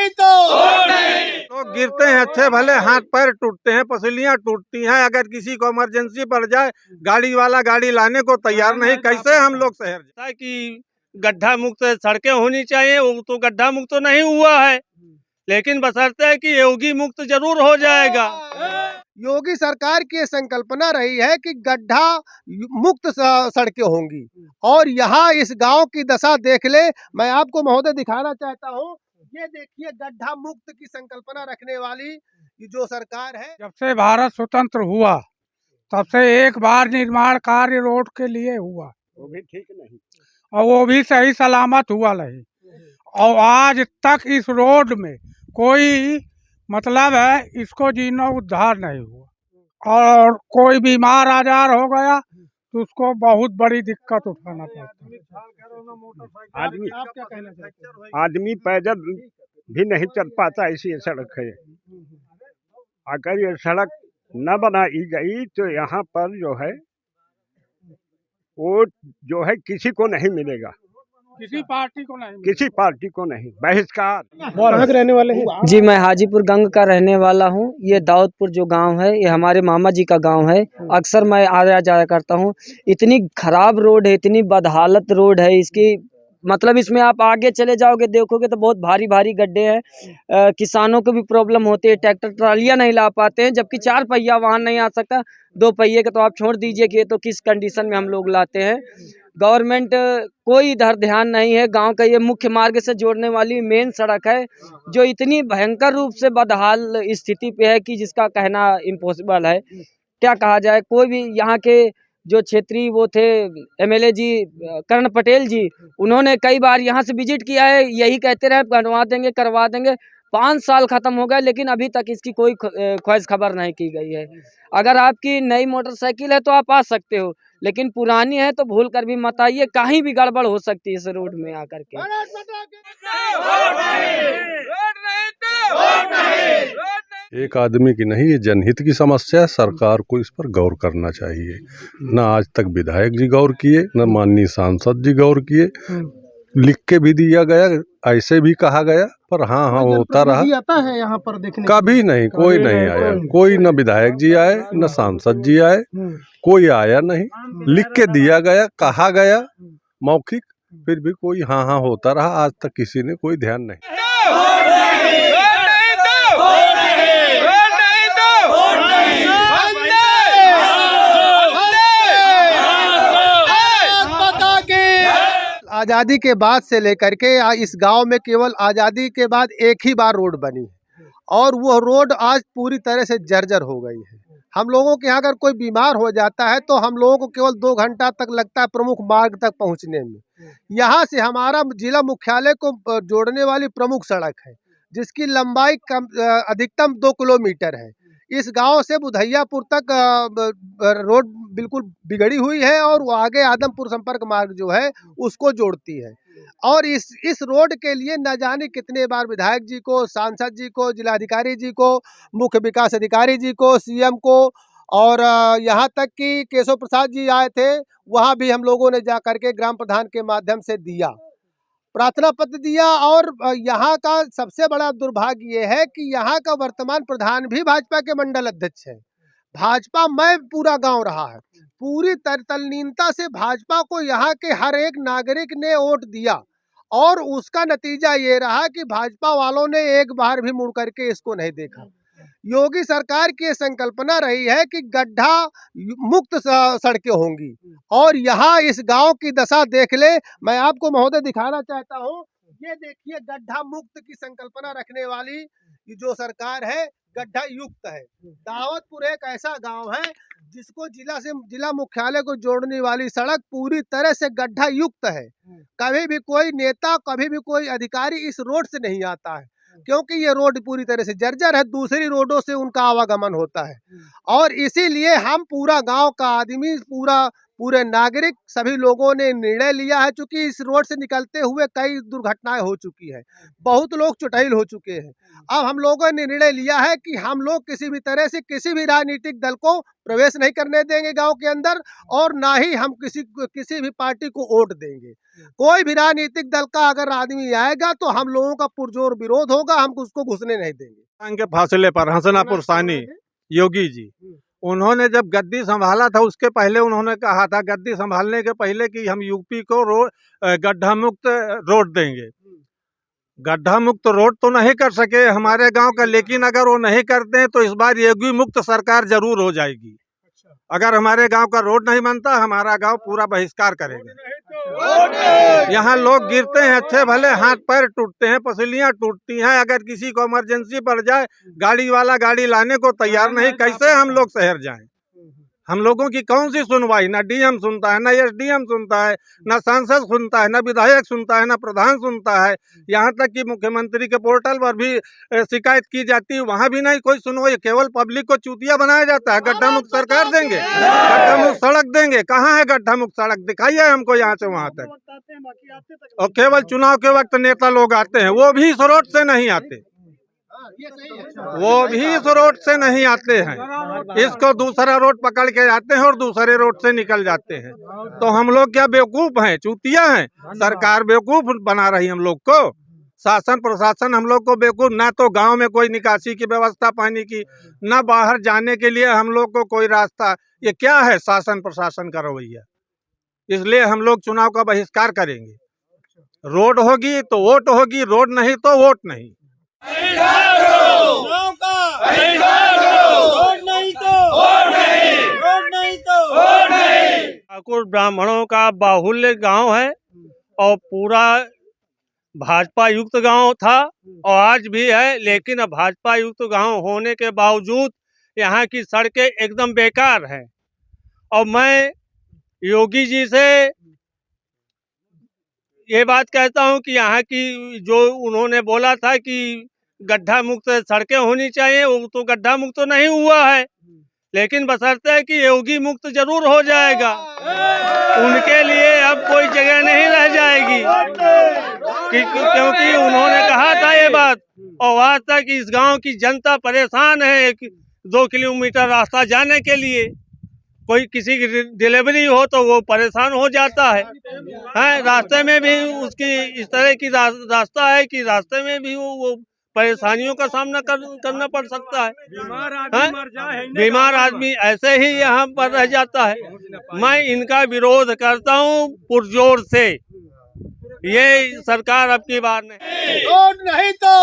नहीं तो लोग गिरते हैं, अच्छे भले हाथ पैर टूटते हैं, पसलियां टूटती हैं। अगर किसी को इमरजेंसी पड़ जाए, गाड़ी वाला गाड़ी लाने को तैयार नहीं। कैसे हम लोग शहर जाए? कि गड्ढा मुक्त सड़कें होनी चाहिए, वो तो गड्ढा मुक्त तो नहीं हुआ है, लेकिन बशर्ते है कि योगी मुक्त जरूर हो जाएगा। योगी सरकार की संकल्पना रही है कि गड्ढा मुक्त सड़कें होंगी और यहाँ इस गांव की दशा देख ले। मैं आपको महोदय दिखाना चाहता हूँ, ये देखिए गड्ढा मुक्त की संकल्पना रखने वाली ये जो सरकार है। जब से भारत स्वतंत्र हुआ तब से एक बार निर्माण कार्य रोड के लिए हुआ, वो भी ठीक नहीं और वो भी सही सलामत हुआ नहीं। और आज तक इस रोड में कोई मतलब है इसको जीर्णोद्धार नहीं हुआ, और कोई बीमार आजार हो गया तो उसको बहुत बड़ी दिक्कत उठाना पड़ता है। आदमी आप क्या कहना चाहते हैं? आदमी पैदल भी नहीं चल पाता, ऐसी ये सड़क है। अगर ये सड़क न बनाई गई तो यहाँ पर जो है वो जो है किसी को नहीं मिलेगा, किसी पार्टी को नहीं, किसी पार्टी को नहीं, बहिष्कार। कहाँ के रहने वाले हैं? जी, मैं हाजीपुर गंग का रहने वाला हूँ। ये दाऊदपुर जो गांव है, ये हमारे मामा जी का गांव है। अक्सर मैं आया जाया करता हूँ। इतनी खराब रोड है, इतनी बदहालत रोड है इसकी, मतलब इसमें आप आगे चले जाओगे देखोगे तो बहुत भारी भारी गड्ढे हैं। किसानों को भी प्रॉब्लम होती है, ट्रैक्टर ट्रालियाँ नहीं ला पाते हैं, जबकि 4 पहिया वाहन नहीं आ सकता। 2 पहिए का तो आप छोड़ दीजिए कि ये तो किस कंडीशन में हम लोग लाते हैं। गवर्नमेंट कोई इधर ध्यान नहीं है। गांव का ये मुख्य मार्ग से जोड़ने वाली मेन सड़क है, जो इतनी भयंकर रूप से बदहाल स्थिति पे है कि जिसका कहना इम्पॉसिबल है। क्या कहा जाए, कोई भी यहाँ के जो क्षेत्रीय वो थे एमएलए जी कर्ण पटेल जी, उन्होंने कई बार यहाँ से विजिट किया है, यही कहते रहे बनवा देंगे करवा देंगे। 5 साल खत्म हो गए लेकिन अभी तक इसकी कोई ख्वाहिश खबर नहीं की गई है। अगर आपकी नई मोटरसाइकिल है तो आप आ सकते हो, लेकिन पुरानी है तो भूल कर भी मत आइए, कहीं भी गड़बड़ हो सकती है इस रोड में आकर के। एक आदमी की नहीं, ये जनहित की समस्या है। सरकार को इस पर गौर करना चाहिए। न आज तक विधायक जी गौर किए, न माननीय सांसद जी गौर किए। लिख के भी दिया गया, ऐसे भी कहा गया, पर हाँ होता रहा। आता है यहाँ पर देखने कभी नहीं, कोई नहीं आया, कोई न विधायक जी आए न सांसद जी आए, कोई आया नहीं। लिख के दिया गया, कहा गया मौखिक, फिर भी कोई हाँ होता रहा। आज तक किसी ने कोई ध्यान नहीं। आज़ादी के बाद से लेकर के इस गांव में केवल आज़ादी के बाद एक ही बार रोड बनी है और वो रोड आज पूरी तरह से जर्जर हो गई है। हम लोगों के यहाँ अगर कोई बीमार हो जाता है तो हम लोगों को केवल 2 घंटा तक लगता है प्रमुख मार्ग तक पहुँचने में। यहाँ से हमारा जिला मुख्यालय को जोड़ने वाली प्रमुख सड़क है जिसकी लंबाई अधिकतम 2 किलोमीटर है। इस गांव से बुधैयापुर तक रोड बिल्कुल बिगड़ी हुई है और वो आगे आदमपुर संपर्क मार्ग जो है उसको जोड़ती है। और इस रोड के लिए न जाने कितने बार विधायक जी को, सांसद जी को, जिलाधिकारी जी को, मुख्य विकास अधिकारी जी को, सीएम को, और यहाँ तक कि केशव प्रसाद जी आए थे, वहाँ भी हम लोगों ने जा करके ग्राम प्रधान के माध्यम से दिया, प्रार्थना पत्र दिया। और यहाँ का सबसे बड़ा दुर्भाग्य ये है कि यहाँ का वर्तमान प्रधान भी भाजपा के मंडल अध्यक्ष है। भाजपा में पूरा गांव रहा है, पूरी तल्लीनता से भाजपा को यहाँ के हर एक नागरिक ने वोट दिया और उसका नतीजा ये रहा कि भाजपा वालों ने एक बार भी मुड़ करके इसको नहीं देखा। योगी सरकार की संकल्पना रही है कि गड्ढा मुक्त सड़कें होंगी और यहाँ इस गांव की दशा देख ले। मैं आपको महोदय दिखाना चाहता हूँ, ये देखिए गड्ढा मुक्त की संकल्पना रखने वाली ये जो सरकार है, गड्ढा युक्त है। दाऊदपुर एक ऐसा गांव है जिसको जिला मुख्यालय को जोड़ने वाली सड़क पूरी तरह से गड्ढा युक्त है। कभी भी कोई नेता, कभी भी कोई अधिकारी इस रोड से नहीं आता है क्योंकि ये रोड पूरी तरह से जर्जर है, दूसरी रोडों से उनका आवागमन होता है। और इसीलिए हम पूरा गांव का आदमी, पूरा पूरे नागरिक सभी लोगों ने निर्णय लिया है, चूंकि इस रोड से निकलते हुए कई दुर्घटनाएं हो चुकी है, बहुत लोग चुटैल हो चुके हैं। अब हम लोगों ने निर्णय लिया है कि हम लोग किसी भी तरह से किसी भी राजनीतिक दल को प्रवेश नहीं करने देंगे गांव के अंदर, और ना ही हम किसी भी पार्टी को वोट देंगे। कोई भी राजनीतिक दल का अगर आदमी आएगा तो हम लोगों का पुरजोर विरोध होगा, हम उसको घुसने नहीं देंगे। के फासले पर हसनापुर सानी योगी जी, उन्होंने जब गद्दी संभाला था उसके पहले उन्होंने कहा था, गद्दी संभालने के पहले, कि हम यूपी को गड्ढा मुक्त रोड देंगे। गड्ढा मुक्त रोड तो नहीं कर सके हमारे गांव का, लेकिन अगर वो नहीं करते हैं तो इस बार योगी मुक्त सरकार जरूर हो जाएगी। अगर हमारे गांव का रोड नहीं बनता, हमारा गांव पूरा बहिष्कार करेगा। यहाँ लोग गिरते हैं, अच्छे भले हाथ पैर टूटते हैं, पसलियां टूटती हैं। अगर किसी को इमरजेंसी पड़ जाए, गाड़ी वाला गाड़ी लाने को तैयार नहीं, कैसे हम लोग शहर जाएं? हम लोगों की कौन सी सुनवाई? ना डीएम सुनता है, ना एसडीएम सुनता है, ना सांसद सुनता है, ना विधायक सुनता है, ना प्रधान सुनता है। यहाँ तक कि मुख्यमंत्री के पोर्टल पर भी शिकायत की जाती है, वहाँ भी नहीं कोई सुनवाई। केवल पब्लिक को चूतिया बनाया जाता है। गड्ढा मुक्त सरकार देंगे, गड्ढा मुक्त सड़क देंगे। कहाँ है गड्ढा मुक्त सड़क? दिखाइए हमको यहाँ से वहाँ तक। और केवल चुनाव के वक्त नेता लोग आते हैं, वो भी इस रोड से नहीं आते, वो भी इस रोड से नहीं आते हैं। इसको दूसरा रोड पकड़ के जाते हैं और दूसरे रोड से निकल जाते हैं। तो हम लोग क्या बेवकूफ हैं, चूतिया हैं? सरकार बेवकूफ बना रही हम लोग को, शासन प्रशासन हम लोग को बेवकूफ। ना तो गांव में कोई निकासी की व्यवस्था पानी की, ना बाहर जाने के लिए हम लोग को कोई रास्ता। ये क्या है शासन प्रशासन का रवैया? इसलिए हम लोग चुनाव का बहिष्कार करेंगे। रोड होगी तो वोट होगी, रोड नहीं तो वोट नहीं। ठाकुर ब्राह्मणों का बाहुल्य गांव है और पूरा भाजपा युक्त गांव था और आज भी है, लेकिन अब भाजपा युक्त गांव होने के बावजूद यहाँ की सड़कें एकदम बेकार हैं। और मैं योगी जी से ये बात कहता हूँ कि यहाँ की जो उन्होंने बोला था कि गड्ढा मुक्त सड़कें होनी चाहिए, वो तो गड्ढा मुक्त तो नहीं हुआ है, लेकिन बशर्ते है कि योगी मुक्त जरूर हो जाएगा। उनके लिए अब कोई जगह नहीं रह जाएगी, क्योंकि उन्होंने कहा था ये बात। और आज तक इस गांव की जनता परेशान है 2 किलोमीटर रास्ता जाने के लिए। कोई किसी की डिलीवरी हो तो वो परेशान हो जाता है। रास्ते में भी उसकी इस तरह की रास्ता है कि रास्ते में भी वो परेशानियों का सामना करना पड़ सकता है। बीमार आदमी ऐसे ही यहाँ पर रह जाता है। मैं इनका विरोध करता हूँ पुरजोर से। ये सरकार अब की बार नहीं। वोट नहीं तो